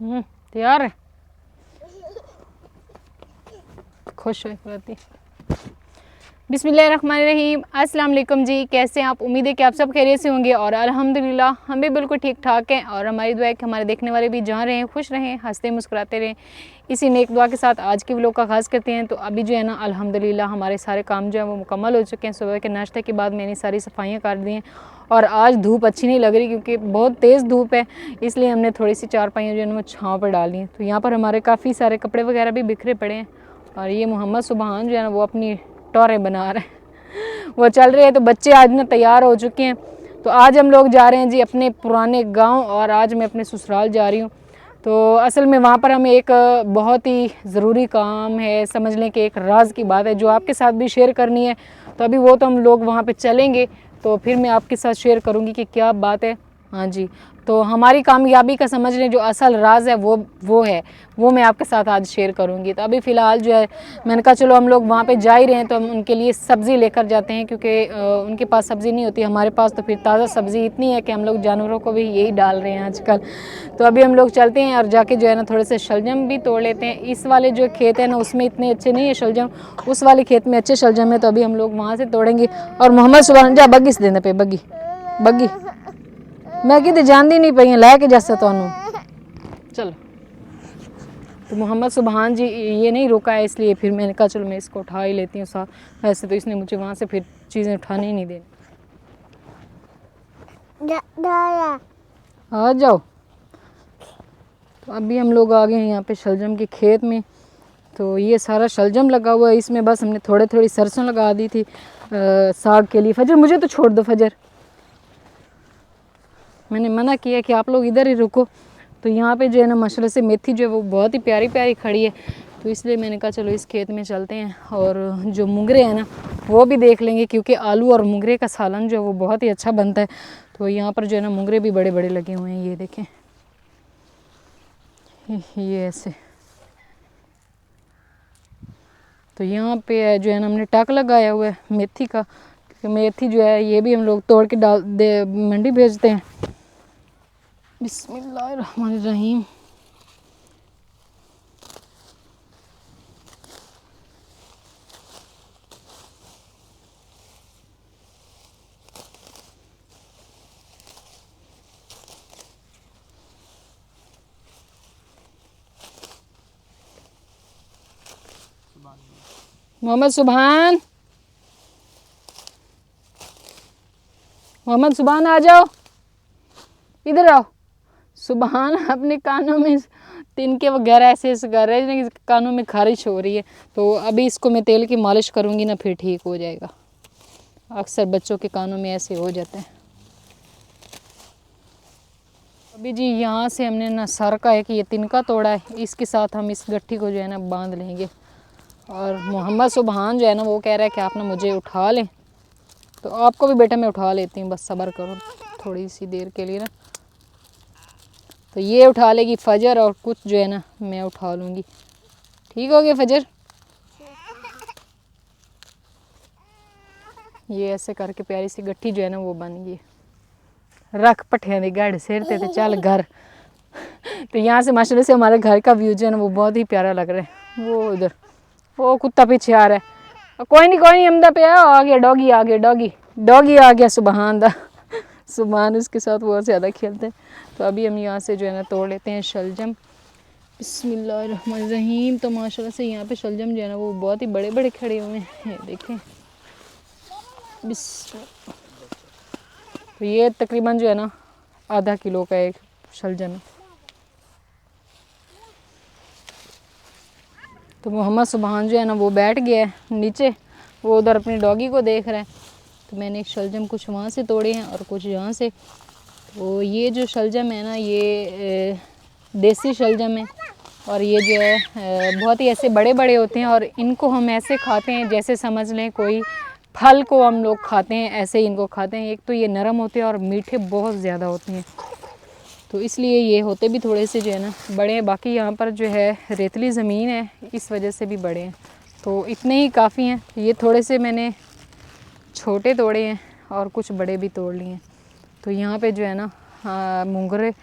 तैयार है, खुश रहती। बिस्मिल्लाहिर्रहमानिर्रहीम। अस्सलाम वालेकुम जी, कैसे हैं आप? उम्मीद है कि आप सब खैरियत से होंगे और अल्हम्दुलिल्लाह हम भी बिल्कुल ठीक ठाक हैं। और हमारी दुआ है कि हमारे देखने वाले भी जहाँ रहें खुश रहें, हंसते मुस्कुराते रहें। इसी नेक दुआ के साथ आज के व्लॉग का आगाज़ करते हैं। तो अभी जो है ना अल्हम्दुलिल्लाह हमारे सारे काम जो है वो मुकम्मल हो चुके हैं। सुबह के नाश्ते के बाद मैंने सारी सफाइयाँ कर दी हैं और आज धूप अच्छी नहीं लग रही क्योंकि बहुत तेज़ धूप है, इसलिए हमने थोड़ी सी चारपाइयाँ जो है ना वो छाँव पर डाल दी हैं। तो यहाँ पर हमारे काफ़ी सारे कपड़े वगैरह भी बिखरे पड़े हैं और ये मोहम्मद सुबहान जो है ना वो अपनी टोरें बना रहे हैं, वो चल रहे हैं। तो बच्चे आज ना तैयार हो चुके हैं। तो आज हम लोग जा रहे हैं जी अपने पुराने गांव और आज मैं अपने ससुराल जा रही हूँ। तो असल में वहाँ पर हमें एक बहुत ही ज़रूरी काम है, समझ लें कि एक राज की बात है जो आपके साथ भी शेयर करनी है। तो अभी वो तो हम लोग वहाँ पे चलेंगे तो फिर मैं आपके साथ शेयर करूँगी कि क्या बात है। हाँ जी, तो हमारी कामयाबी का समझ लें जो असल राज है वो है, वो मैं आपके साथ आज शेयर करूंगी। तो अभी फ़िलहाल जो है मैंने कहा चलो हम लोग वहाँ पे जा ही रहे हैं तो हम उनके लिए सब्ज़ी लेकर जाते हैं क्योंकि उनके पास सब्ज़ी नहीं होती, हमारे पास तो फिर ताज़ा सब्ज़ी इतनी है कि हम लोग जानवरों को भी यही डाल रहे हैं आजकल। तो अभी हम लोग चलते हैं और जाके जो है ना थोड़े से शलजम भी तोड़ लेते हैं। इस वाले जो खेत है ना उसमें इतने अच्छे नहीं है शलजम, उस वाले खेत में अच्छे शलजम है, तो अभी हम लोग वहाँ से तोड़ेंगे। और मोहम्मद सुबहान जा बग्गी से देने पे बग्गी बग्गी मैं कितने जानती नहीं पई लैके जैसे तो चलो। तो मोहम्मद सुबहान जी ये नहीं रुका है, इसलिए फिर मैंने कहा चलो मैं इसको उठा ही लेती हूँ साथ। वैसे तो इसने मुझे वहाँ से फिर चीज़ें उठाने ही नहीं देनी। आ जाओ। तो अभी हम लोग आ गए हैं यहाँ पे शलजम के खेत में। तो ये सारा शलजम लगा हुआ है, इसमें बस हमने थोड़ी सरसों लगा दी थी साग के लिए। फजर मुझे तो छोड़ दो फजर, मैंने मना किया कि आप लोग इधर ही रुको। तो यहाँ पे जो है ना माशाल्लाह से मेथी जो है वो बहुत ही प्यारी प्यारी खड़ी है, तो इसलिए मैंने कहा चलो इस खेत में चलते हैं और जो मुंगरे हैं ना वो भी देख लेंगे क्योंकि आलू और मुंगरे का सालन जो है वो बहुत ही अच्छा बनता है। तो यहाँ पर जो है ना मुंगरे भी बड़े बड़े लगे हुए हैं, ये देखें ये ऐसे। तो यहाँ पे जो है ना हमने टक लगाया हुआ है मेथी का, क्योंकि मेथी जो है ये भी हम लोग तोड़ के डाल दे मंडी भेजते हैं। बिस्मिल्लाहिर्रहमानिर्रहीम। मोहम्मद सुबहान, मोहम्मद सुबहान आ जाओ, इधर आओ। सुबहान अपने कानों में तिनके वगैरह ऐसे ऐसे कर रहे हैं, कानों में खारिश हो रही है। तो अभी इसको मैं तेल की मालिश करूँगी ना फिर ठीक हो जाएगा। अक्सर बच्चों के कानों में ऐसे हो जाते हैं। अभी जी यहाँ से हमने ना सर का है कि ये तिनका तोड़ा है, इसके साथ हम इस गट्ठी को जो है ना बांध लेंगे। और मोहम्मद सुबहान जो है ना वो कह रहा है कि आप ना मुझे उठा लें, तो आपको भी बेटा मैं उठा लेती हूँ, बस सब्र करो थोड़ी सी देर के लिए ना। तो ये उठा लेगी फजर और कुछ जो है ना मैं उठा लूँगी। ठीक हो गया फजर? ये ऐसे करके प्यारी सी गट्ठी जो है ना वो बन गई। रख पठिया दी गाड़ सिर ते चल घर। तो यहाँ से माशाल्लाह से हमारे घर का व्यू जो है ना वो बहुत ही प्यारा लग रहा है। वो उधर वो कुत्ता पीछे आ रहा है। कोई नहीं अमदा पे आ गया डॉगी, आ गया डॉगी, डॉगी आ गया सुबहान दा। सुबहान उसके साथ बहुत ज़्यादा खेलते हैं। तो अभी हम यहाँ से जो है ना तोड़ लेते हैं शलजम। बिस्मिल्लाहिर्रहमानिर्रहीम। तो माशाल्लाह से यहाँ पे शलजम जो है ना वो बहुत ही बड़े बड़े खड़े हुए हैं, देखें। तो ये तकरीबन जो है ना आधा किलो का एक शलजम है। तो मोहम्मद सुबहान जो है ना वो बैठ गया है नीचे, वो उधर अपनी डॉगी को देख रहा है। तो मैंने शलजम कुछ वहाँ से तोड़े हैं और कुछ यहाँ से। तो ये जो शलजम है ना ये देसी शलजम है और ये जो है बहुत ही ऐसे बड़े बड़े होते हैं और इनको हम ऐसे खाते हैं जैसे समझ लें कोई फल को हम लोग खाते हैं, ऐसे ही इनको खाते हैं। एक तो ये नरम होते हैं और मीठे बहुत ज़्यादा होते हैं, तो इसलिए ये होते भी थोड़े से जो है ना बड़े हैं। बाकी यहाँ पर जो है रेतली ज़मीन है इस वजह से भी बड़े हैं, तो इतने ही काफ़ी हैं। ये थोड़े से मैंने छोटे तोड़े हैं और कुछ बड़े भी तोड़ लिए हैं। तो यहाँ पे जो है ना मुंगरे,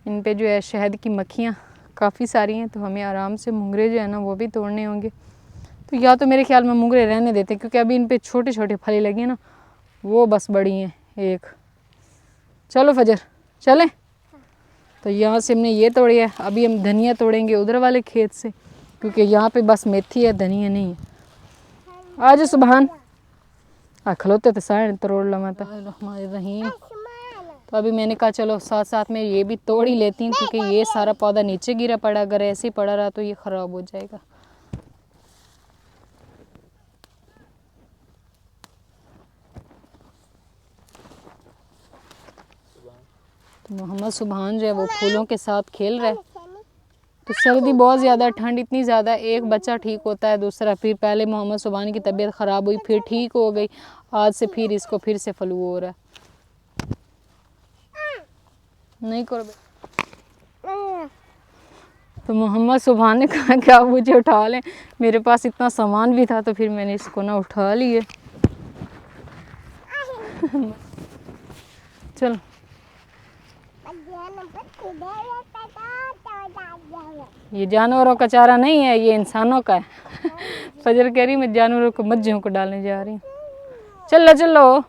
इन पे जो है शहद की मक्खियाँ काफ़ी सारी हैं, तो हमें आराम से मुंगरे जो है ना वो भी तोड़ने होंगे। तो या तो मेरे ख्याल में मुंगरे रहने देते, क्योंकि अभी इन पे छोटे छोटे फली लगी हैं ना, वो बस बड़ी हैं एक। चलो फजर चलें। तो यहाँ से हमने ये तोड़ी है, अभी हम धनिया तोड़ेंगे उधर वाले खेत से, क्योंकि यहाँ पे बस मेथी है, धनिया नहीं है। आज सुबहान खलोते तो सारे तरोड़ लमाता रहीम। तो अभी मैंने कहा चलो साथ साथ में ये भी तोड़ ही लेती हूँ, क्योंकि ये सारा पौधा नीचे गिरा पड़ा, अगर ऐसे ही पड़ा रहा तो ये ख़राब हो जाएगा। तो मोहम्मद सुबहान जो है वो फूलों के साथ खेल रहा है। तो सर्दी बहुत ज़्यादा, ठंड इतनी ज़्यादा, एक बच्चा ठीक होता है, दूसरा फिर पहले मोहम्मद सुबहान की तबीयत ख़राब हुई, फिर ठीक हो गई, आज से फिर इसको फिर से फ्लू हो रहा है। नहीं करो। तो मोहम्मद सुबहान ने कहा कि आप मुझे उठा लें, मेरे पास इतना सामान भी था, तो फिर मैंने इसको ना उठा लिए। चलो ये जानवरों का चारा नहीं है, ये इंसानों का है। फजर कह रही मैं जानवरों को मज्जों को डालने जा रही हूँ। चलो चलो।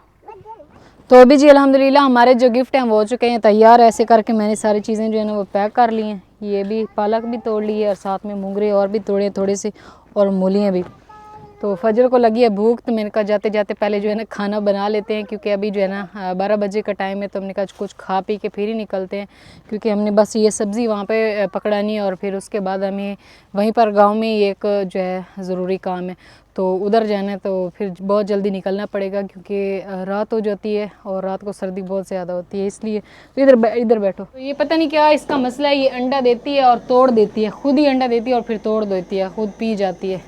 तो अभी जी अल्हम्दुलिल्लाह हमारे जो गिफ्ट हैं वो हो चुके हैं तैयार। ऐसे करके मैंने सारी चीज़ें जो है ना वो पैक कर ली हैं। ये भी पालक भी तोड़ ली है और साथ में मुंगरे और भी तोड़े थोड़े से, और मूलियाँ भी। तो फजर को लगी है भूख, तो मैंने कहा जाते जाते पहले जो है ना खाना बना लेते हैं, क्योंकि अभी जो है ना 12 बजे का टाइम है। तो हमने कहा कुछ खा पी के फिर ही निकलते हैं, क्योंकि हमने बस ये सब्ज़ी वहाँ पे पकड़ानी है, और फिर उसके बाद हमें वहीं पर गांव में एक जो है ज़रूरी काम है, तो उधर जाना है। तो फिर बहुत जल्दी निकलना पड़ेगा, क्योंकि रात हो जाती है और रात को सर्दी बहुत ज़्यादा होती है, इसलिए। तो इधर बैठो। तो ये पता नहीं क्या इसका मसला है, ये अंडा देती है और तोड़ देती है, खुद ही अंडा देती है और फिर तोड़ देती है, खुद पी जाती है।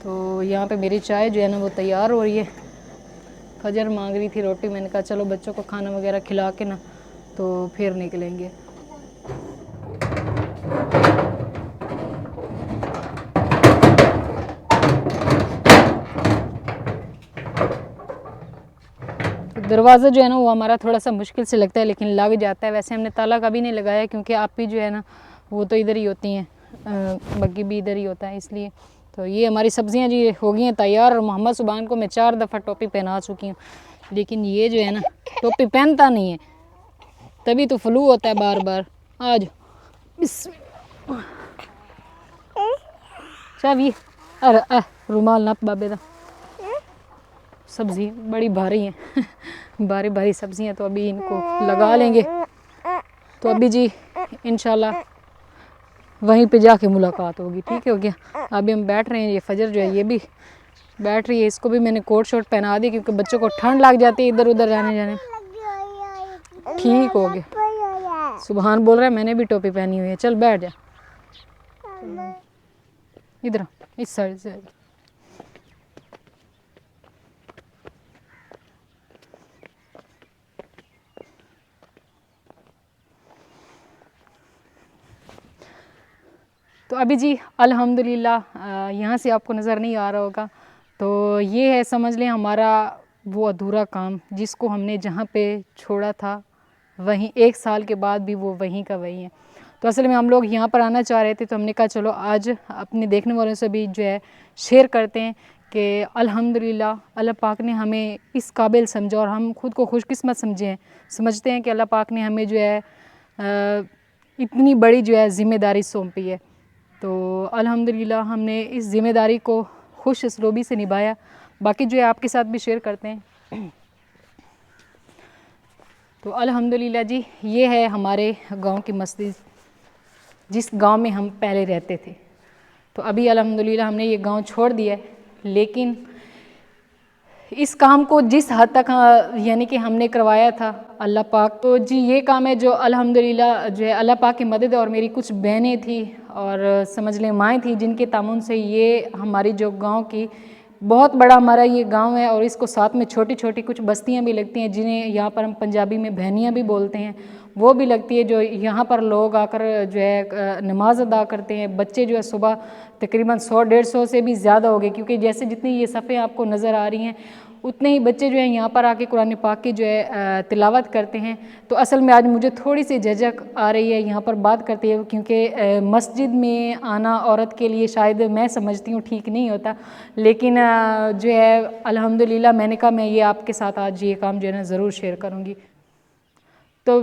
तो यहाँ पे मेरी चाय जो है ना वो तैयार हो रही है। फजर मांग रही थी रोटी, मैंने कहा चलो बच्चों को खाना वगैरह खिला के ना तो फिर निकलेंगे। तो दरवाज़ा जो है ना वो हमारा थोड़ा सा मुश्किल से लगता है, लेकिन लग जाता है। वैसे हमने ताला कभी नहीं लगाया, क्योंकि आप भी जो है ना वो तो इधर ही होती हैं, बग्गी भी इधर ही होता है, इसलिए। तो ये हमारी सब्जियां जी हो गई हैं तैयार, और मोहम्मद सुबहान को मैं 4 दफ़ा टोपी पहना चुकी हूँ, लेकिन ये जो है ना टोपी पहनता नहीं है, तभी तो फ्लू होता है बार बार। आज चाबी अरे रुमाल ना बाबे दा। सब्ज़ी बड़ी भारी हैं भारी भारी सब्जियां, तो अभी इनको लगा लेंगे। तो अभी जी इंशाल्लाह वहीं पे जाके मुलाकात होगी, ठीक है हो गया। अभी हम बैठ रहे हैं, ये फजर जो है ये भी बैठ रही है, इसको भी मैंने कोट शोट पहना दिया, क्योंकि बच्चों को ठंड लग जाती है इधर उधर जाने जाने। ठीक हो गया। सुबहान बोल रहा है मैंने भी टोपी पहनी हुई है, चल बैठ जा इधर, इस साइड से। तो अभी जी अल्हम्दुलिल्लाह यहाँ से आपको नज़र नहीं आ रहा होगा, तो ये है समझ लें हमारा वो अधूरा काम, जिसको हमने जहाँ पे छोड़ा था वहीं 1 साल के बाद भी वो वहीं का वहीं है। तो असल में हम लोग यहाँ पर आना चाह रहे थे, तो हमने कहा चलो आज अपने देखने वालों से भी जो है शेयर करते हैं कि अल्हम्दुलिल्लाह अल्लाह पाक ने हमें इस काबिल समझा, और हम खुद को खुशकिस्मत समझते हैं कि अल्लाह पाक ने हमें जो है इतनी बड़ी जो है ज़िम्मेदारी सौंपी है। तो अल्हम्दुलिल्लाह हमने इस ज़िम्मेदारी को खुश उसलूबी से निभाया। बाकी जो है आपके साथ भी शेयर करते हैं। तो अल्हम्दुलिल्लाह जी ये है हमारे गांव की मस्जिद, जिस गांव में हम पहले रहते थे। तो अभी अल्हम्दुलिल्लाह हमने ये गांव छोड़ दिया है, लेकिन इस काम को जिस हद तक यानी कि हमने करवाया था अल्लाह पाक, तो जी ये काम है जो अल्हम्दुलिल्लाह जो है अल्लाह पाक की मदद है। और मेरी कुछ बहनें थी और समझ लें माएँ थी, जिनके तामुन से ये हमारी जो गांव की बहुत बड़ा हमारा ये गांव है, और इसको साथ में छोटी छोटी कुछ बस्तियां भी लगती हैं, जिन्हें यहाँ पर हम पंजाबी में बहनियाँ भी बोलते हैं, वो भी लगती है। जो यहाँ पर लोग आकर जो है नमाज अदा करते हैं। बच्चे जो है सुबह तकरीबन 100-150 से भी ज़्यादा हो गए, क्योंकि जैसे जितनी ये सफ़े आपको नज़र आ रही हैं उतने ही बच्चे जो हैं यहाँ पर आके कुरान पाक की जो है तिलावत करते हैं। तो असल में आज मुझे थोड़ी सी झिझक आ रही है यहाँ पर बात करते हुए, क्योंकि मस्जिद में आना औरत के लिए शायद मैं समझती हूँ ठीक नहीं होता, लेकिन जो है अल्हम्दुलिल्लाह मैंने कहा मैं ये आपके साथ आज ये काम जो है ना ज़रूर शेयर करूँगी। तो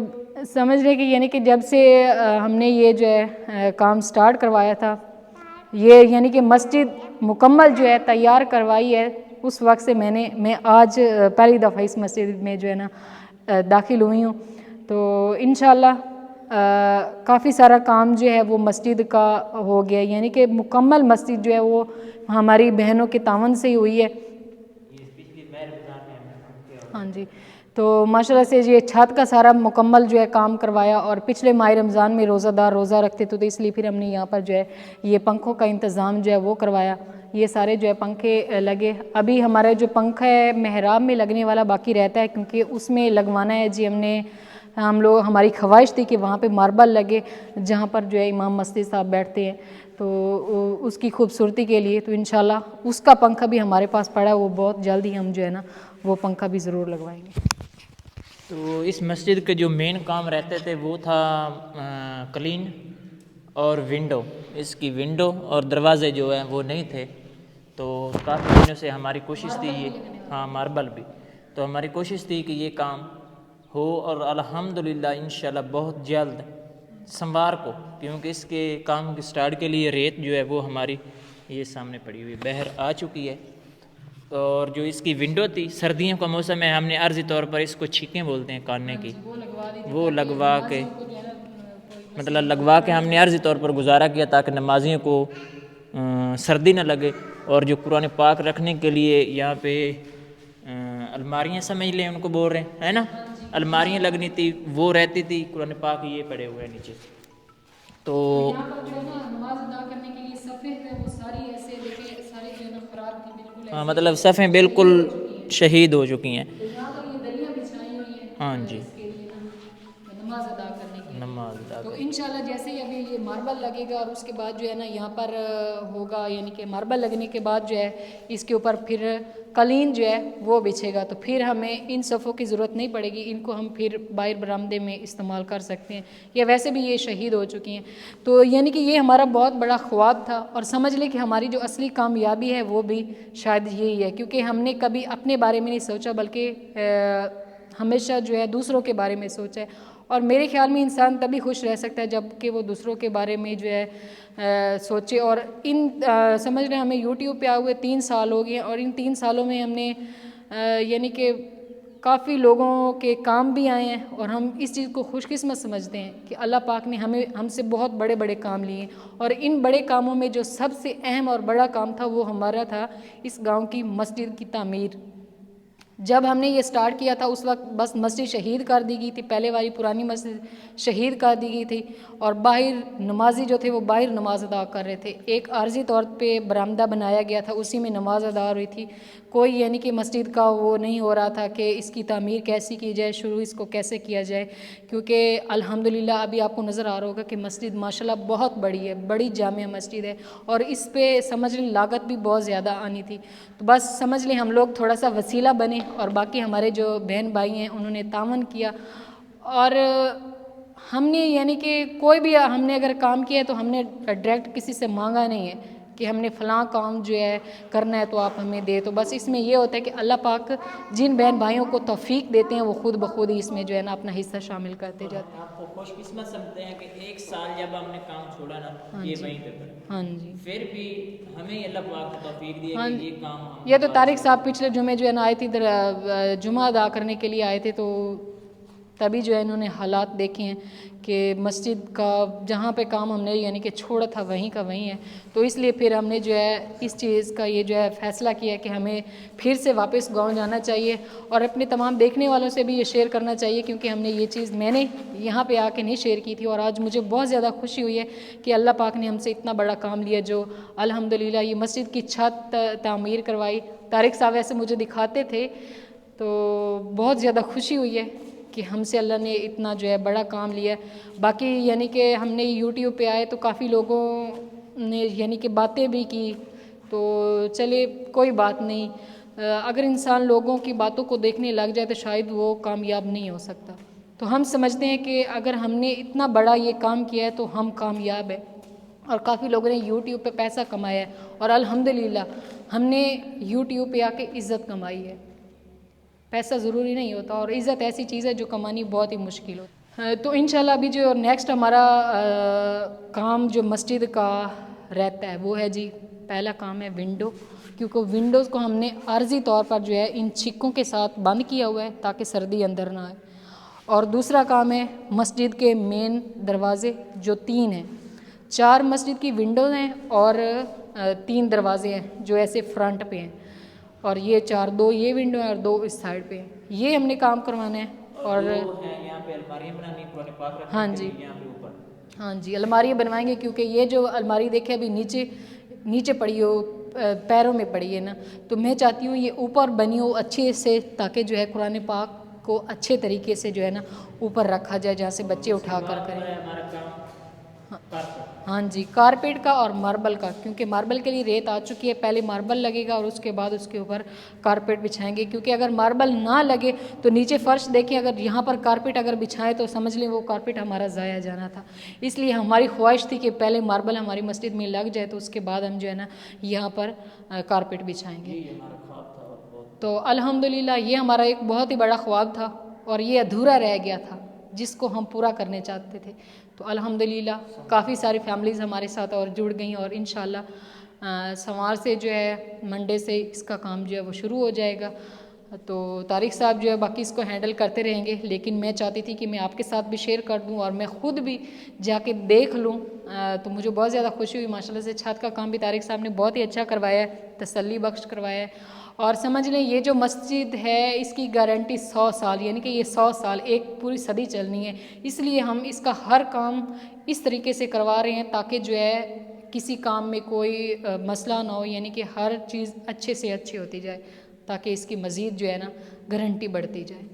समझ रहे कि यानी कि जब से हमने ये जो है काम स्टार्ट करवाया था, ये यानी कि मस्जिद मुकम्मल जो है तैयार करवाई है, उस वक्त से मैं आज पहली दफ़ा इस मस्जिद में जो है ना दाखिल हुई हूँ। तो इंशाल्लाह काफ़ी सारा काम जो है वो मस्जिद का हो गया, यानी कि मुकम्मल मस्जिद जो है वो हमारी बहनों के तावन से ही हुई है। हाँ जी, तो माशाल्लाह से ये छत का सारा मुकम्मल जो है काम करवाया, और पिछले माह रमज़ान में रोज़ादार रोज़ा रखते थे, तो इसलिए फिर हमने यहाँ पर जो है ये पंखों का इंतज़ाम जो है वो करवाया। ये सारे जो है पंखे लगे। अभी हमारा जो पंखा है मेहराब में लगने वाला बाकी रहता है, क्योंकि उसमें लगवाना है जी हम लोग, हमारी ख्वाहिश थी कि वहाँ पे मार्बल लगे जहाँ पर जो है इमाम मस्जिद साहब बैठते हैं, तो उसकी खूबसूरती के लिए। तो इंशाल्लाह उसका पंखा भी हमारे पास पड़ा है, वो बहुत जल्द ही हम जो है ना वो पंखा भी ज़रूर लगवाएंगे। तो इस मस्जिद के जो मेन काम रहते थे वो था क्लीन और विंडो। इसकी विंडो और दरवाज़े जो हैं वो नहीं थे, तो काफ़ी दिनों से हमारी कोशिश थी ये, हाँ मार्बल भी, तो हमारी कोशिश थी कि ये काम हो, और अल्हम्दुलिल्लाह इंशाल्लाह बहुत जल्द सोमवार को, क्योंकि इसके काम के स्टार्ट के लिए रेत जो है वो हमारी ये सामने पड़ी हुई बहर आ चुकी है। और जो इसकी विंडो थी, सर्दियों का मौसम है, हमने अर्जी तौर पर इसको छीकें बोलते हैं कानने की, वो लगवा के मतलब लगवा के हमने अर्जी तौर पर गुजारा किया ताकि नमाजियों को सर्दी न लगे। और जो कुरान पाक रखने के लिए यहाँ पे अलमारियाँ समझ लें उनको बोल रहे हैं, है ना, अलमारियाँ लगनी थी, वो रहती थी, कुरान पाक ये पड़े हुए हैं नीचे। तो यहाँ पर जो है ना नमाज अदा करने के लिए सफ़े थे वो सारी ऐसे देखिए सारी जो है ना खराब थी, बिल्कुल हाँ, ऐसे मतलब सफ़ें बिल्कुल शहीद हो चुकी हैं। तो यहाँ पर ये दरियाँ बिछाई हुई हैं हाँ जी, इसके लिए ना नमाज अदा करने के लिए। नमाज अदा तो कर। इंशाल्लाह जैसे ही अभी ये मार्बल लगेगा और उसके बाद जो है ना यहाँ पर होगा, यानी कि मार्बल लगने के बाद जो है इसके ऊपर फिर कलीन जो है वो बिछेगा, तो फिर हमें इन सफ़ों की ज़रूरत नहीं पड़ेगी, इनको हम फिर बाहर बरामदे में इस्तेमाल कर सकते हैं, या वैसे भी ये शहीद हो चुकी हैं। तो यानी कि ये हमारा बहुत बड़ा ख्वाब था, और समझ लें कि हमारी जो असली कामयाबी है वो भी शायद यही है, क्योंकि हमने कभी अपने बारे में नहीं सोचा, बल्कि हमेशा जो है दूसरों के बारे में सोचा है। और मेरे ख्याल में इंसान तभी खुश रह सकता है जबकि वो दूसरों के बारे में जो है सोचे। और समझ रहे हैं हमें यूट्यूब पे आए हुए 3 साल हो गए, और इन 3 सालों में हमने यानी कि काफ़ी लोगों के काम भी आए हैं, और हम इस चीज़ को खुशकिस्मत समझते हैं कि अल्लाह पाक ने हमसे बहुत बड़े बड़े काम लिए। और इन बड़े कामों में जो सबसे अहम और बड़ा काम था वो हमारा था इस गाँव की मस्जिद की तामीर। जब हमने ये स्टार्ट किया था उस वक्त बस मस्जिद शहीद कर दी गई थी, पहले वाली पुरानी मस्जिद शहीद कर दी गई थी, और बाहर नमाजी जो थे वो बाहर नमाज अदा कर रहे थे। एक आर्जी तौर पे बरामदा बनाया गया था, उसी में नमाज अदा हो रही थी। कोई यानी कि मस्जिद का वो नहीं हो रहा था कि इसकी तामीर कैसी की जाए, शुरू इसको कैसे किया जाए, क्योंकि अल्हम्दुलिल्लाह अभी आपको नज़र आ रहा होगा कि मस्जिद माशाल्लाह बहुत बड़ी है, बड़ी जामिया मस्जिद है, और इस पे समझ लें लागत भी बहुत ज़्यादा आनी थी। तो बस समझ लें हम लोग थोड़ा सा वसीला बने, और बाकी हमारे जो बहन भाई हैं उन्होंने तावन किया। और हमने यानी कि कोई भी हमने अगर काम किया है तो हमने डायरेक्ट किसी से मांगा नहीं है कि हमने फ़लाँ काम जो है करना है तो आप हमें दे। तो बस इसमें ये होता है कि अल्लाह पाक जिन बहन भाइयों को तौफीक देते हैं वो खुद ब खुद ही इसमें जो है ना अपना हिस्सा शामिल करते जाते हैं। आपको खुशकिस्मत समझते हैं कि 1 साल जब हमने काम छोड़ा ना, हाँ ये जी, वहीं पे पड़ा, हाँ जी, फिर भी हमें अल्लाह पाक ने तौफीक दी है हाँ। कि ये काम हम ये तो तारिक साहब पिछले जुमे जो है ना आए थे इधर जुमा अदा करने के लिए आए थे, तो तभी जो है इन्होंने हालात देखे हैं कि मस्जिद का जहाँ पे काम हमने यानी कि छोड़ा था वहीं का वहीं है। तो इसलिए फिर हमने जो है इस चीज़ का ये जो है फ़ैसला किया कि हमें फिर से वापस गांव जाना चाहिए, और अपने तमाम देखने वालों से भी ये शेयर करना चाहिए, क्योंकि हमने ये चीज़ मैंने यहाँ पे आके नहीं शेयर की थी, और आज मुझे बहुत ज़्यादा खुशी हुई है कि अल्लाह पाक ने हमसे इतना बड़ा काम लिया, जो अल्हम्दुलिल्लाह ये मस्जिद की छत तामीर करवाई। तारिक साहब ऐसे मुझे दिखाते थे, तो बहुत ज़्यादा खुशी हुई है कि हमसे अल्लाह ने इतना जो है बड़ा काम लिया। बाकी यानी कि हमने यूट्यूब पे आए तो काफ़ी लोगों ने यानी कि बातें भी की, तो चले कोई बात नहीं। अगर इंसान लोगों की बातों को देखने लग जाए तो शायद वो कामयाब नहीं हो सकता। तो हम समझते हैं कि अगर हमने इतना बड़ा ये काम किया है तो हम कामयाब है। और काफ़ी लोगों ने यूट्यूब पे पैसा कमाया है और अल्हम्दुलिल्लाह हमने यूट्यूब पे आके इज़्ज़त कमाई है। पैसा ज़रूरी नहीं होता और इज़्ज़त ऐसी चीज़ है जो कमानी बहुत ही मुश्किल होती है। तो इंशाल्लाह अभी जो नेक्स्ट हमारा काम जो मस्जिद का रहता है वो है जी, पहला काम है विंडो, क्योंकि विंडोज़ को हमने आर्जी तौर पर जो है इन छिक्कों के साथ बंद किया हुआ है ताकि सर्दी अंदर ना आए। और दूसरा काम है मस्जिद के मेन दरवाज़े जो 3 हैं, 4 मस्जिद की विंडोज़ हैं और 3 दरवाजे हैं जो ऐसे फ्रंट पे हैं, और ये 4, 2 ये विंडो है और 2 इस साइड पे हैं। ये हमने काम करवाना है। और यहाँ पे अलमारियाँ बनानी पुराने पाक रखने हाँ के जी, लिए यहाँ पे ऊपर। हाँ जी, अलमारियाँ बनवाएंगे क्योंकि ये जो अलमारी देखे अभी नीचे पड़ी हो, पैरों में पड़ी है ना, तो मैं चाहती हूँ ये ऊपर बनी हो अच्छे से ताकि जो है कुरान पाक को अच्छे तरीके से जो है ना ऊपर रखा जाए जहाँ से बच्चे उठा कर करें। हमारा काम हाँ जी, कारपेट का और मार्बल का, क्योंकि मार्बल के लिए रेत आ चुकी है, पहले मार्बल लगेगा और उसके बाद उसके ऊपर कारपेट बिछाएंगे, क्योंकि अगर मार्बल ना लगे तो नीचे फर्श देखिए, अगर यहाँ पर कारपेट अगर बिछाएं तो समझ लें वो कारपेट हमारा ज़ाया जाना था। इसलिए हमारी ख्वाहिश थी कि पहले मार्बल हमारी मस्जिद में लग जाए तो उसके बाद हम जो है ना यहाँ पर कारपेट बिछाएँगे। तो अल्हम्दुलिल्लाह ये हमारा एक बहुत ही बड़ा ख्वाब था और ये अधूरा रह गया था जिसको हम पूरा करने चाहते थे। तो अल्हम्दुलिल्लाह काफ़ी सारी फैमिलीज़ हमारे साथ और जुड़ गई और इंशाल्लाह सोमवार से जो है मंडे से इसका काम जो है वो शुरू हो जाएगा। तो तारिक साहब जो है बाकी इसको हैंडल करते रहेंगे, लेकिन मैं चाहती थी कि मैं आपके साथ भी शेयर कर दूं और मैं ख़ुद भी जाके देख लूं। तो मुझे बहुत ज़्यादा खुशी हुई माशाल्लाह से। छत का काम भी तारिक साहब ने बहुत ही अच्छा करवाया है, तसल्ली बख्श करवाया है। और समझ लें ये जो मस्जिद है इसकी गारंटी 100 साल, यानी कि ये 100 साल एक पूरी सदी चलनी है। इसलिए हम इसका हर काम इस तरीके से करवा रहे हैं ताकि जो है किसी काम में कोई मसला ना हो, यानी कि हर चीज़ अच्छे से अच्छी होती जाए ताकि इसकी मज़ीद जो है ना गारंटी बढ़ती जाए।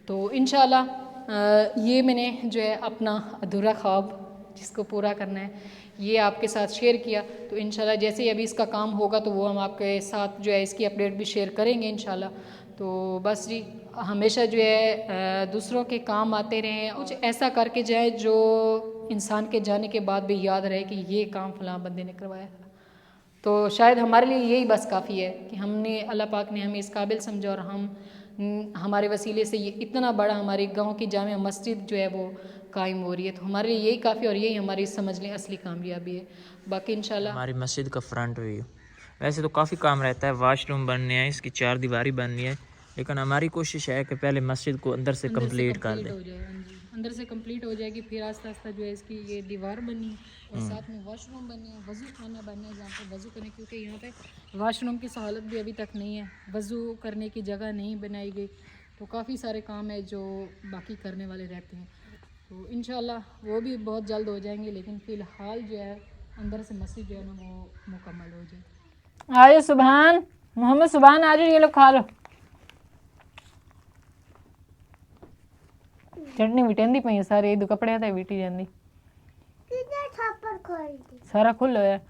तो इंशाल्लाह ये मैंने जो है अपना अधूरा ख्वाब जिसको पूरा करना है ये आपके साथ शेयर किया। तो इंशाल्लाह जैसे ही अभी इसका काम होगा तो वो हम आपके साथ जो है इसकी अपडेट भी शेयर करेंगे इंशाल्लाह। तो बस जी, हमेशा जो है दूसरों के काम आते रहें, कुछ ऐसा करके जाए जो इंसान के जाने के बाद भी याद रहे कि ये काम फ़लाँ बंदे ने करवाया था। तो शायद हमारे लिए यही बस काफ़ी है कि हमने अल्लाह पाक ने हमें इस काबिल समझा और हमारे वसीले से ये इतना बड़ा हमारे गांव की जामिया मस्जिद जो है वो कायम हो रही है। तो हमारे लिए यही काफ़ी और यही हमारी समझ लें असली कामयाबी है। बाकी इंशाल्लाह हमारी मस्जिद का फ्रंट व्यू, वैसे तो काफ़ी काम रहता है, वाशरूम बनने हैं, इसकी 4 दीवारी बननी है, लेकिन हमारी कोशिश है कि पहले मस्जिद को अंदर से कंप्लीट कर दें। हो जाए। हाँ जी, अंदर से कंप्लीट हो जाएगी, फिर आस्ता आस्ता जो है इसकी ये दीवार बनी और साथ में वॉशरूम बने, वज़ू खाना बनना है जहाँ पे वज़ू करें, क्योंकि यहाँ पे वॉशरूम की सहूलत भी अभी तक नहीं है, वज़ू करने की जगह नहीं बनाई गई। तो काफ़ी सारे काम है जो बाकी करने वाले रहते हैं। तो इंशाल्लाह वो भी बहुत जल्द हो जाएंगे, लेकिन फ़िलहाल जो है अंदर से मस्जिद जो है ना वो मुकम्मल हो जाए। आजो सुबहान मोहम्मद सुबहान, आजो ये लोग खा लो। चटनी विटेंदी पई सारे दो कपड़े थे विटी जांदी सारा खुल है।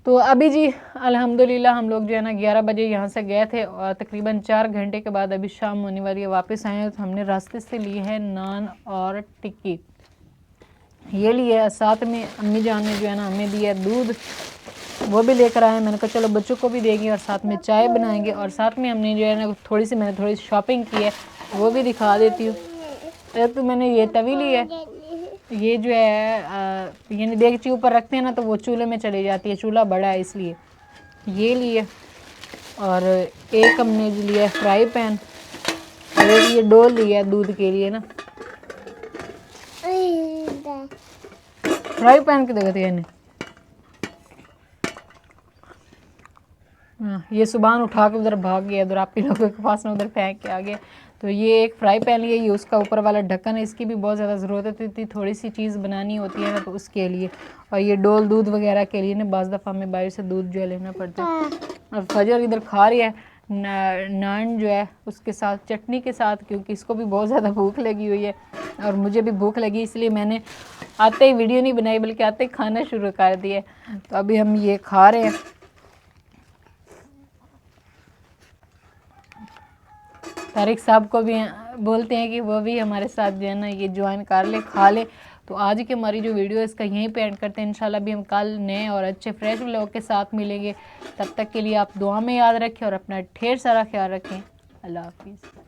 तो अभी जी अल्हम्दुलिल्लाह हम लोग जो है ना 11 बजे यहाँ से गए थे और तकरीबन 4 घंटे के बाद अभी शाम होने वाली है, वापस आए हैं। तो हमने रास्ते से लिए है नान और टिक्की, ये लिए है, साथ में अम्मी जान ने जो है ना हमें दिया दूध, वो भी लेकर आए। मैंने कहा चलो बच्चों को भी देंगे और साथ में चाय बनाएंगे। और साथ में हमने जो है ना मैंने थोड़ी शॉपिंग की है, वो भी दिखा देती हूँ। एक तो मैंने ये तवी ली है, ये जो है यानी देगची ऊपर रखते हैं ना तो वो चूल्हे में चली जाती है, चूल्हा बड़ा है इसलिए ये लिए। और एक हमने लिया है फ्राई पैन और एक ये डोल लिया है दूध के लिए ना। फ्राई पैन की देखते हैं ये सुबह उठा के उधर भाग गया, उधर आप ही लोगों के पास ना उधर फेंक के आ गया। तो ये एक फ्राई पैन लिए, ये उसका ऊपर वाला ढक्कन है, इसकी भी बहुत ज़्यादा ज़रूरत है, थोड़ी सी चीज़ बनानी होती है ना तो उसके लिए। और ये डोल दूध वगैरह के लिए ना बाज़ दफ़ा हमें बाहर से दूध जो है लेना पड़ता है। और फजर इधर खा रही है नान जो है उसके साथ चटनी के साथ, क्योंकि इसको भी बहुत ज़्यादा भूख लगी हुई है और मुझे भी भूख लगी, इसलिए मैंने आते ही वीडियो नहीं बनाई बल्कि आते ही खाना शुरू कर दिया। तो अभी हम ये खा रहे हैं। तारिक साहब को भी बोलते हैं कि वो भी हमारे साथ जो है ना ये ज्वाइन कर ले, खा ले। तो आज की हमारी जो वीडियो है इसका यहीं पे एंड करते हैं। इंशाल्लाह भी हम कल नए और अच्छे फ्रेश व्लॉग के साथ मिलेंगे। तब तक के लिए आप दुआ में याद रखें और अपना ढेर सारा ख्याल रखें। अल्लाह हाफिज़।